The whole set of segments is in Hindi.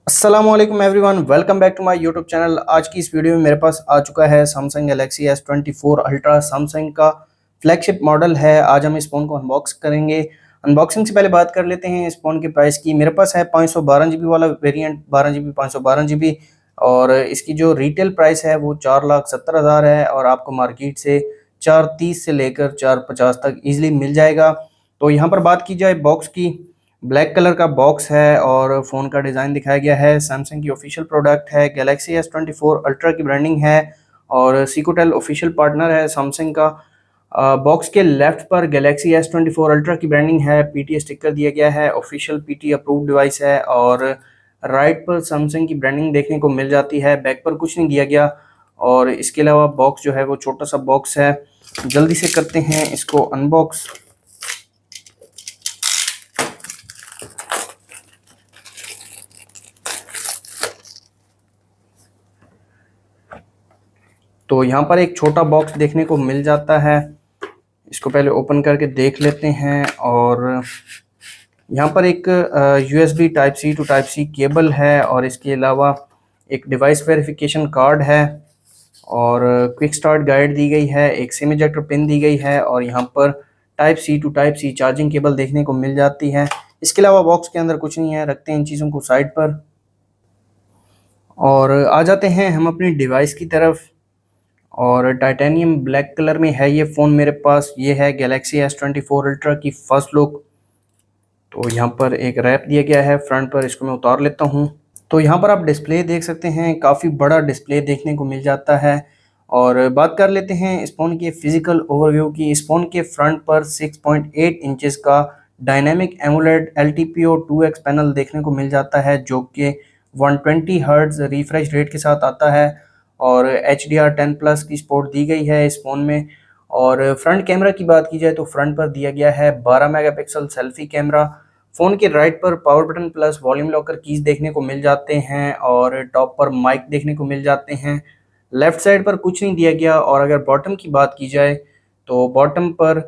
अस्सलाम वालेकुम everyone, welcome back to my YouTube channel. आज की इस वीडियो में मेरे पास आ चुका है Samsung Galaxy S24 ultra. Samsung का फ्लैगशिप मॉडल है। आज हम इस फ़ोन को अनबॉक्स करेंगे। अनबॉक्सिंग से पहले बात कर लेते हैं इस फ़ोन के प्राइस की। मेरे पास है 512 GB वाला वेरिएंट, 12 GB 512 GB, और इसकी जो रिटेल प्राइस है वो 4,70,000 है और आपको मार्केट से 430 से लेकर 450 तक ईजिली मिल जाएगा। तो यहाँ पर बात की जाए बॉक्स की, ब्लैक कलर का बॉक्स है और फ़ोन का डिज़ाइन दिखाया गया है। सैमसंग की ऑफिशियल प्रोडक्ट है। गैलेक्सी S24 अल्ट्रा की ब्रांडिंग है और सिकोटेल ऑफिशियल पार्टनर है सैमसंग का। बॉक्स के लेफ्ट पर गैलेक्सी S24 अल्ट्रा की ब्रांडिंग है। पीटी स्टिकर दिया गया है, ऑफिशियल पीटी अप्रूव्ड डिवाइस है। और राइट पर सैमसंग की ब्रांडिंग देखने को मिल जाती है। बैक पर कुछ नहीं दिया गया। और इसके अलावा बॉक्स जो है वो छोटा सा बॉक्स है। जल्दी से करते हैं इसको अनबॉक्स। तो यहाँ पर एक छोटा बॉक्स देखने को मिल जाता है। इसको पहले ओपन करके देख लेते हैं। और यहाँ पर एक USB type C to type C cable है और इसके अलावा एक डिवाइस वेरिफिकेशन कार्ड है और क्विक स्टार्ट गाइड दी गई है। एक सिम इजेक्टर पिन दी गई है और यहाँ पर type C to type C charging cable देखने को मिल जाती है। इसके अलावा बॉक्स के अंदर कुछ नहीं है। रखते हैं इन चीज़ों को साइड पर और आ जाते हैं हम अपनी डिवाइस की तरफ। और टाइटेनियम ब्लैक कलर में है ये फ़ोन मेरे पास। ये है गैलेक्सी S24 अल्ट्रा की फर्स्ट लुक। तो यहाँ पर एक रैप दिया गया है फ्रंट पर, इसको मैं उतार लेता हूँ। तो यहाँ पर आप डिस्प्ले देख सकते हैं, काफ़ी बड़ा डिस्प्ले देखने को मिल जाता है। और बात कर लेते हैं इस फ़ोन के फिजिकल ओवरव्यू की। इस फ़ोन के फ्रंट पर 6.8 इंचेस का dynamic AMOLED LTPO 2X panel देखने को मिल जाता है, जो कि 120 हर्ट्ज रिफ्रेश रेट के साथ आता है। और HDR10+ की सपोर्ट दी गई है इस फ़ोन में। और फ्रंट कैमरा की बात की जाए तो फ्रंट पर दिया गया है 12 मेगापिक्सल सेल्फी कैमरा। फ़ोन के राइट पर power button plus volume locker keys देखने को मिल जाते हैं और टॉप पर माइक देखने को मिल जाते हैं। लेफ़्ट साइड पर कुछ नहीं दिया गया। और अगर बॉटम की बात की जाए तो बॉटम पर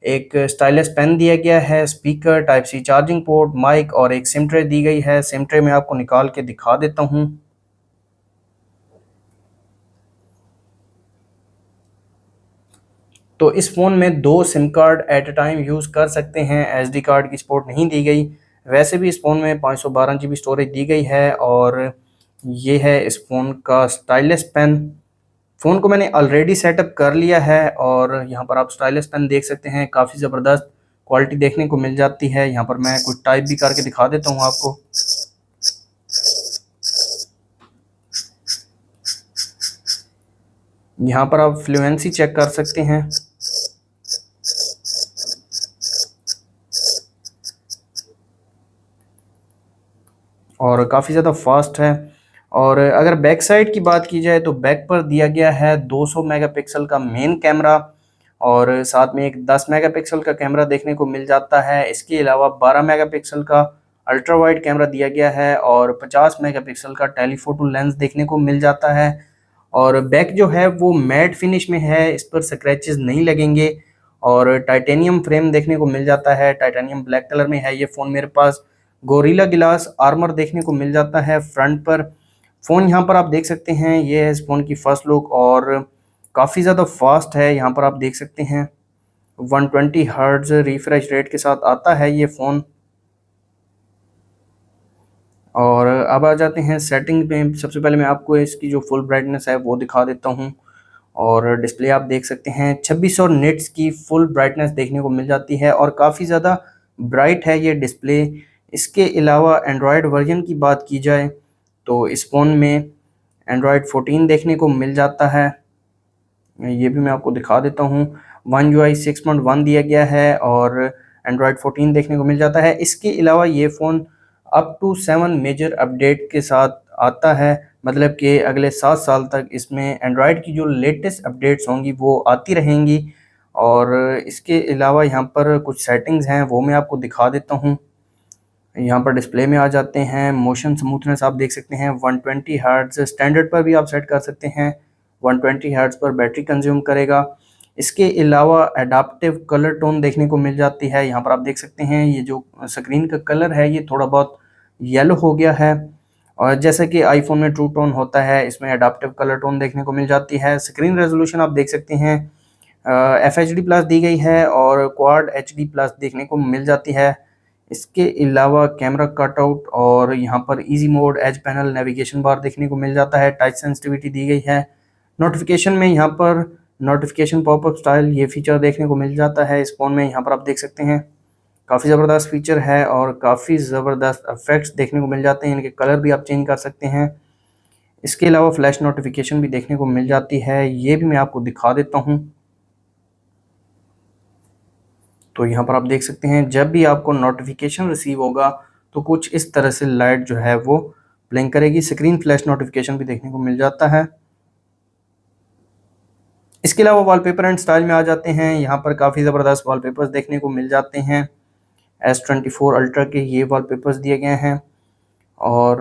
एक स्टाइलस पेन दिया गया है, speaker, type C charging port, mic और एक सिम ट्रे दी गई है। सिम ट्रे मैं आपको निकाल के दिखा देता हूँ। तो इस फ़ोन में 2 SIM card at a time use कर सकते हैं। SD कार्ड की सपोर्ट नहीं दी गई। वैसे भी इस फ़ोन में 512 GB स्टोरेज दी गई है। और ये है इस फ़ोन का स्टाइलस पेन। फ़ोन को मैंने ऑलरेडी सेटअप कर लिया है और यहाँ पर आप स्टाइलस पेन देख सकते हैं। काफ़ी ज़बरदस्त क्वालिटी देखने को मिल जाती है। यहाँ पर मैं कुछ टाइप भी करके दिखा देता हूँ आपको। यहाँ पर आप फ्लुएंसी चेक कर सकते हैं। और काफ़ी ज़्यादा फास्ट है। और अगर बैक साइड की बात की जाए तो बैक पर दिया गया है 200 मेगापिक्सल का मेन कैमरा और साथ में एक 10 मेगापिक्सल का कैमरा देखने को मिल जाता है। इसके अलावा 12 मेगापिक्सल का अल्ट्रा वाइड कैमरा दिया गया है और 50 मेगापिक्सल का टेलीफोटो लेंस देखने को मिल जाता है। और बैक जो है वो मैट फिनिश में है, इस पर स्क्रैचेस नहीं लगेंगे। और टाइटेनियम फ्रेम देखने को मिल जाता है। टाइटेनियम ब्लैक कलर में है ये फ़ोन मेरे पास। गोरिल्ला ग्लास आर्मर देखने को मिल जाता है फ्रंट पर। फ़ोन यहाँ पर आप देख सकते हैं, ये है इस फ़ोन की फर्स्ट लुक और काफ़ी ज़्यादा फास्ट है। यहाँ पर आप देख सकते हैं 120 हर्ट्ज रिफ्रेश रेट के साथ आता है ये फ़ोन। और अब आ जाते हैं सेटिंग पे। सबसे पहले मैं आपको इसकी जो फुल ब्राइटनेस है वो दिखा देता हूँ। और डिस्प्ले आप देख सकते हैं 2600 निट्स की फुल ब्राइटनेस देखने को मिल जाती है और काफ़ी ज़्यादा ब्राइट है ये डिस्प्ले। इसके अलावा एंड्रॉयड वर्जन की बात की जाए तो इस फ़ोन में एंड्रॉयड 14 देखने को मिल जाता है। ये भी मैं आपको दिखा देता हूँ। वन UI 6.1 दिया गया है और एंड्रॉयड 14 देखने को मिल जाता है। इसके अलावा ये phone up to 7 major update के साथ आता है, मतलब कि अगले 7 साल तक इसमें एंड्रॉयड की जो लेटेस्ट अपडेट्स होंगी वो आती रहेंगी। और इसके अलावा यहाँ पर कुछ सेटिंग्स हैं वो मैं आपको दिखा देता हूँ। यहाँ पर डिस्प्ले में आ जाते हैं। मोशन स्मूथनेस आप देख सकते हैं 120 हर्ट्ज, स्टैंडर्ड पर भी आप सेट कर सकते हैं। 120 हर्ट्ज पर बैटरी कंज्यूम करेगा। इसके अलावा एडाप्टिव कलर टोन देखने को मिल जाती है। यहाँ पर आप देख सकते हैं ये जो स्क्रीन का कलर है ये थोड़ा बहुत येलो हो गया है। और जैसा कि आईफोन में ट्रू टोन होता है, इसमें अडाप्टिव कलर टोन देखने को मिल जाती है। स्क्रीन रेजोल्यूशन आप देख सकते हैं FHD प्लस दी गई है और क्वाड HD प्लस देखने को मिल जाती है। इसके अलावा कैमरा कटआउट और यहाँ पर easy mode, edge panel, navigation bar देखने को मिल जाता है। टच सेंसिटिविटी दी गई है। नोटिफिकेशन में यहाँ पर नोटिफिकेशन पॉपअप स्टाइल ये फीचर देखने को मिल जाता है इस फ़ोन में। यहाँ पर आप देख सकते हैं काफ़ी ज़बरदस्त फीचर है और काफ़ी ज़बरदस्त इफेक्ट्स देखने को मिल जाते हैं। इनके कलर भी आप चेंज कर सकते हैं। इसके अलावा फ्लैश नोटिफिकेशन भी देखने को मिल जाती है, ये भी मैं आपको दिखा देता हूँ। तो यहाँ पर आप देख सकते हैं जब भी आपको नोटिफिकेशन रिसीव होगा तो कुछ इस तरह से लाइट जो है वो ब्लिंक करेगी। स्क्रीन फ्लैश नोटिफिकेशन भी देखने को मिल जाता है। इसके अलावा वॉलपेपर एंड स्टाइल में आ जाते हैं। यहाँ पर काफ़ी ज़बरदस्त वॉलपेपर्स देखने को मिल जाते हैं। S24 अल्ट्रा के ये वॉलपेपर्स दिए गए हैं और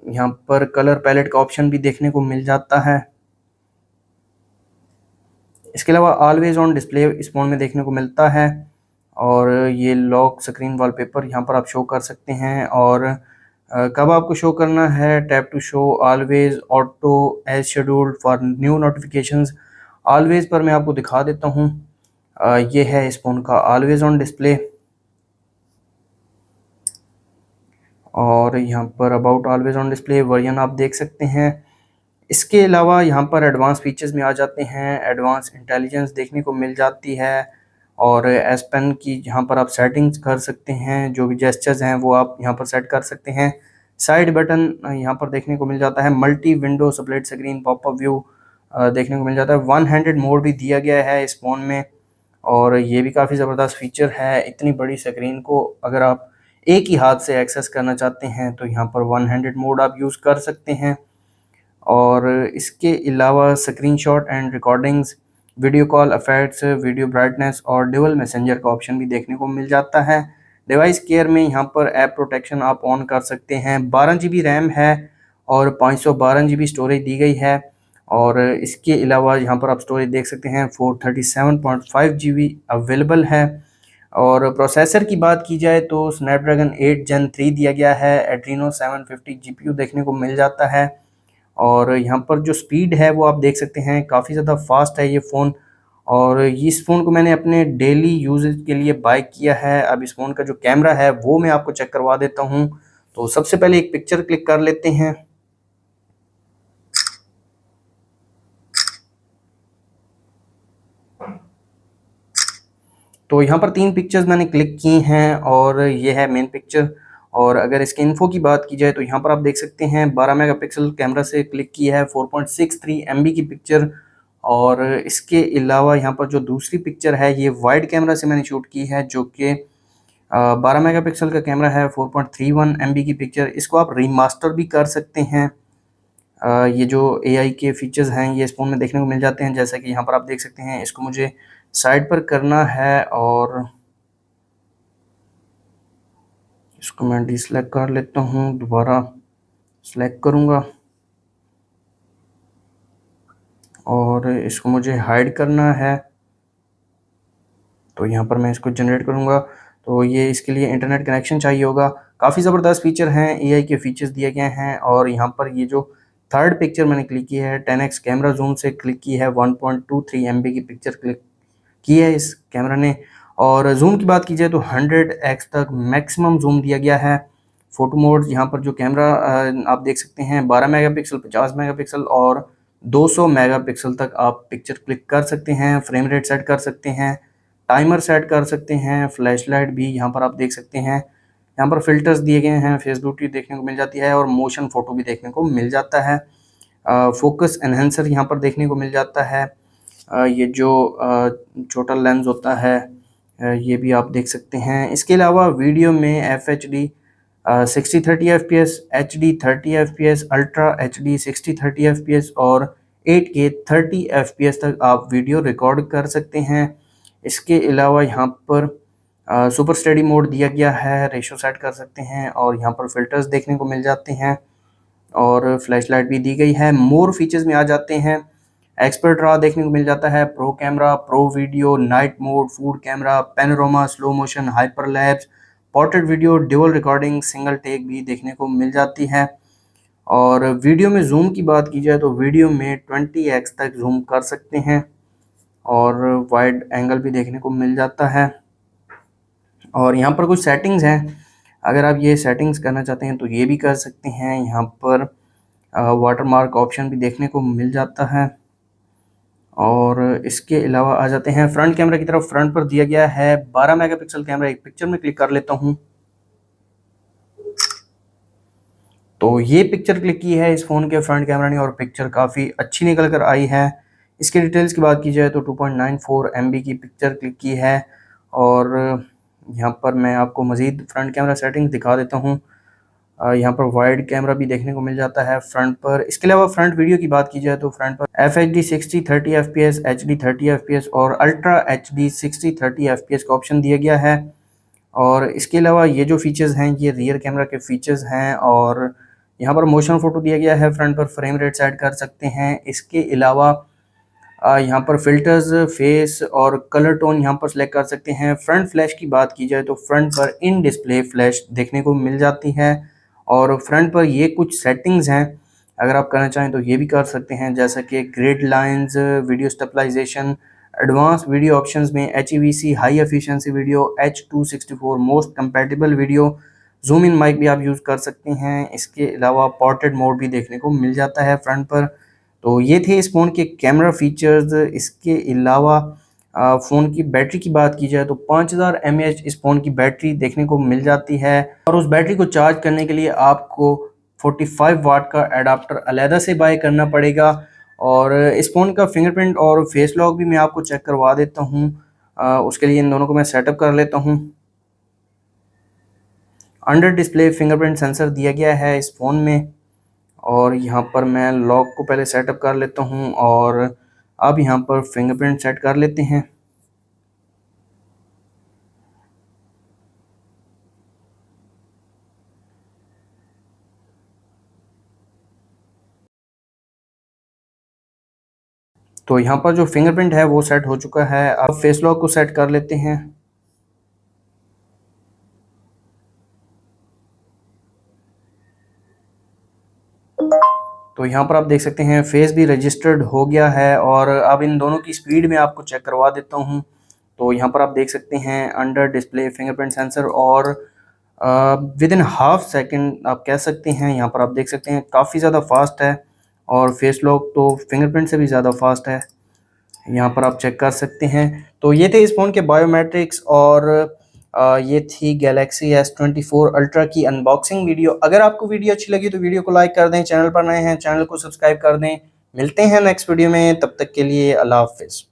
यहाँ पर कलर पैलेट का ऑप्शन भी देखने को मिल जाता है। इसके अलावा ऑलवेज ऑन डिस्प्ले इस फ़ोन में देखने को मिलता है और ये लॉक स्क्रीन वॉलपेपर यहाँ पर आप शो कर सकते हैं। और कब आपको शो करना है, tap to show, always, auto, as scheduled for new notifications. Always पर मैं आपको दिखा देता हूँ। ये है इस फ़ोन का ऑलवेज ऑन डिस्प्ले और यहाँ पर about always on display version आप देख सकते हैं। इसके अलावा यहाँ पर एडवांस फीचर्स में आ जाते हैं। एडवांस इंटेलिजेंस देखने को मिल जाती है और एस पेन की यहाँ पर आप सेटिंग्स कर सकते हैं। जो भी जेस्चर्स हैं वो आप यहाँ पर सेट कर सकते हैं। साइड बटन यहाँ पर देखने को मिल जाता है। Multi window split screen popup view देखने को मिल जाता है। 1 हैंडेड मोड भी दिया गया है इस फ़ोन में और ये भी काफ़ी ज़बरदस्त फीचर है। इतनी बड़ी स्क्रीन को अगर आप एक ही हाथ से एक्सेस करना चाहते हैं तो यहाँ पर 1 हैंडेड मोड आप यूज़ कर सकते हैं। और इसके अलावा screenshot and recordings, video call effects, video brightness और ड्यूअल मैसेंजर का ऑप्शन भी देखने को मिल जाता है। डिवाइस केयर में यहाँ पर ऐप प्रोटेक्शन आप ऑन कर सकते हैं। 12 GB रैम है और 512 GB स्टोरेज दी गई है और इसके अलावा यहाँ पर आप स्टोरेज देख सकते हैं 437.5 GB अवेलेबल है। और प्रोसेसर की बात की जाए तो स्नैपड्रैगन 8 Gen 3 दिया गया है। एड्रीनो 750 GPU देखने को मिल जाता है और यहाँ पर जो स्पीड है वो आप देख सकते हैं काफ़ी ज़्यादा फास्ट है ये फ़ोन। और इस फ़ोन को मैंने अपने डेली यूजेज के लिए बाय किया है। अब इस फ़ोन का जो कैमरा है वो मैं आपको चेक करवा देता हूँ। तो सबसे पहले एक पिक्चर क्लिक कर लेते हैं। तो यहाँ पर 3 पिक्चर्स मैंने क्लिक की हैं और ये है मेन पिक्चर। और अगर इसके इन्फो की बात की जाए तो यहाँ पर आप देख सकते हैं 12 मेगापिक्सल कैमरा से क्लिक की है, 4.63 MB की पिक्चर। और इसके अलावा यहाँ पर जो दूसरी पिक्चर है ये वाइड कैमरा से मैंने शूट की है जो कि 12 मेगापिक्सल का कैमरा है, 4.31 MB की पिक्चर। इसको आप रीमास्टर भी कर सकते हैं। ये जो AI के फीचर्स हैं ये इस फ़ोन में देखने को मिल जाते हैं। जैसा कि यहाँ पर आप देख सकते हैं, इसको मुझे साइड पर करना है और इसको मैं डिसलेक्ट कर लेता हूँ, दोबारा सेलेक्ट करूँगा और इसको मुझे हाइड करना है। तो यहाँ पर मैं इसको जनरेट करूँगा। तो ये इसके लिए इंटरनेट कनेक्शन चाहिए होगा। काफ़ी ज़बरदस्त फीचर हैं, AI के फीचर्स दिए गए हैं। और यहाँ पर ये जो थर्ड पिक्चर मैंने क्लिक की है 10x कैमरा जूम से क्लिक की है, 1.23 MB की पिक्चर क्लिक की है इस कैमरा ने। और जूम की बात की जाए तो 100x तक मैक्सिमम जूम दिया गया है। फ़ोटो मोड यहाँ पर जो कैमरा आप देख सकते हैं 12 मेगापिक्सल, 50 मेगापिक्सल और 200 मेगापिक्सल तक आप पिक्चर क्लिक कर सकते हैं। फ्रेम रेट सेट कर सकते हैं, टाइमर सेट कर सकते हैं, फ्लैश लाइट भी यहाँ पर आप देख सकते हैं। यहाँ पर फ़िल्टर्स दिए गए हैं, फेस ब्यूटी देखने को मिल जाती है और मोशन फ़ोटो भी देखने को मिल जाता है। फोकस एनहेंसर यहाँ पर देखने को मिल जाता है। ये जो छोटा लेंस होता है ये भी आप देख सकते हैं। इसके अलावा वीडियो में FHD 60-30 FPS, HD 30 FPS, ultra HD 60-30 FPS और 8K 30 FPS तक आप वीडियो रिकॉर्ड कर सकते हैं। इसके अलावा यहाँ पर सुपर स्टडी मोड दिया गया है, रेशो सेट कर सकते हैं और यहाँ पर फ़िल्टर्स देखने को मिल जाते हैं और फ्लैश लाइट भी दी गई है। मोर फीचर्स में आ जाते हैं, एक्सपर्ट रॉ देखने को मिल जाता है, pro camera, pro video, night mode, food camera, panorama, slow motion, hyperlapse, portrait video, dual recording, single take भी देखने को मिल जाती है। और वीडियो में जूम की बात की जाए तो वीडियो में 20x तक जूम कर सकते हैं और वाइड एंगल भी देखने को मिल जाता है। और यहाँ पर कुछ सेटिंग्स हैं, अगर आप ये सेटिंग्स करना चाहते हैं तो ये भी कर सकते हैं। यहाँ पर वाटरमार्क ऑप्शन भी देखने को मिल जाता है। और इसके अलावा आ जाते हैं फ्रंट कैमरा की तरफ। फ्रंट पर दिया गया है 12 मेगापिक्सल कैमरा। एक पिक्चर में क्लिक कर लेता हूँ, तो ये पिक्चर क्लिक की है इस फ़ोन के फ्रंट कैमरा ने और पिक्चर काफ़ी अच्छी निकल कर आई है। इसके डिटेल्स की बात की जाए तो 2.94 MB की पिक्चर क्लिक की है। और यहाँ पर मैं आपको मज़ीद फ्रंट कैमरा सेटिंग दिखा देता हूँ। यहाँ पर वाइड कैमरा भी देखने को मिल जाता है फ्रंट पर। इसके अलावा फ्रंट वीडियो की बात की जाए तो फ्रंट पर FHD 60 30 FPS, HD 30 FPS और अल्ट्रा HD 60 30 FPS का ऑप्शन दिया गया है। और इसके अलावा ये जो फीचर्स हैं ये रियर कैमरा के फीचर्स हैं। और यहाँ पर मोशन फ़ोटो दिया गया है, फ्रंट पर फ्रेम रेट सेट कर सकते हैं। इसके अलावा यहाँ पर फ़िल्टर्स, फेस और कलर टोन यहाँ पर सिलेक्ट कर सकते हैं। फ्रंट फ्लैश की बात की जाए तो फ्रंट पर इन डिस्प्ले फ्लैश देखने को मिल जाती है। और फ्रंट पर ये कुछ सेटिंग्स हैं, अगर आप करना चाहें तो ये भी कर सकते हैं, जैसा कि grid lines, video stabilisation, advance video options में HEVC high efficiency video, H264 most compatible video, zoom in mic भी आप यूज़ कर सकते हैं। इसके अलावा पोर्ट्रेट मोड भी देखने को मिल जाता है फ्रंट पर। तो ये थे इस फ़ोन के कैमरा फीचर्स। इसके अलावा फ़ोन की बैटरी की बात की जाए तो 5000 mAh इस फ़ोन की बैटरी देखने को मिल जाती है। और उस बैटरी को चार्ज करने के लिए आपको 45 वाट का एडाप्टर अलहदा से बाय करना पड़ेगा। और इस फ़ोन का फिंगरप्रिंट और फेस लॉक भी मैं आपको चेक करवा देता हूँ। उसके लिए इन दोनों को मैं सेटअप कर लेता हूँ। अंडर डिस्प्ले फिंगरप्रिंट सेंसर दिया गया है इस फ़ोन में। और यहाँ पर मैं लॉक को पहले सेटअप कर लेता हूँ और अब यहाँ पर फिंगरप्रिंट सेट कर लेते हैं। तो यहाँ पर जो फिंगरप्रिंट है वो सेट हो चुका है। अब फेस लॉक को सेट कर लेते हैं। तो यहाँ पर आप देख सकते हैं फेस भी रजिस्टर्ड हो गया है। और अब इन दोनों की स्पीड में आपको चेक करवा देता हूँ। तो यहाँ पर आप देख सकते हैं अंडर डिस्प्ले फिंगरप्रिंट सेंसर और विद इन हाफ सेकंड आप कह सकते हैं। यहाँ पर आप देख सकते हैं काफ़ी ज़्यादा फास्ट है और फेस लॉक तो फिंगरप्रिंट से भी ज़्यादा फास्ट है, यहाँ पर आप चेक कर सकते हैं। तो ये थे इस फ़ोन के बायोमेट्रिक्स और ये थी गैलेक्सी S24 अल्ट्रा की अनबॉक्सिंग वीडियो। अगर आपको वीडियो अच्छी लगी तो वीडियो को लाइक कर दें, चैनल पर नए हैं चैनल को सब्सक्राइब कर दें। मिलते हैं नेक्स्ट वीडियो में, तब तक के लिए अल्लाह हाफ़िज़।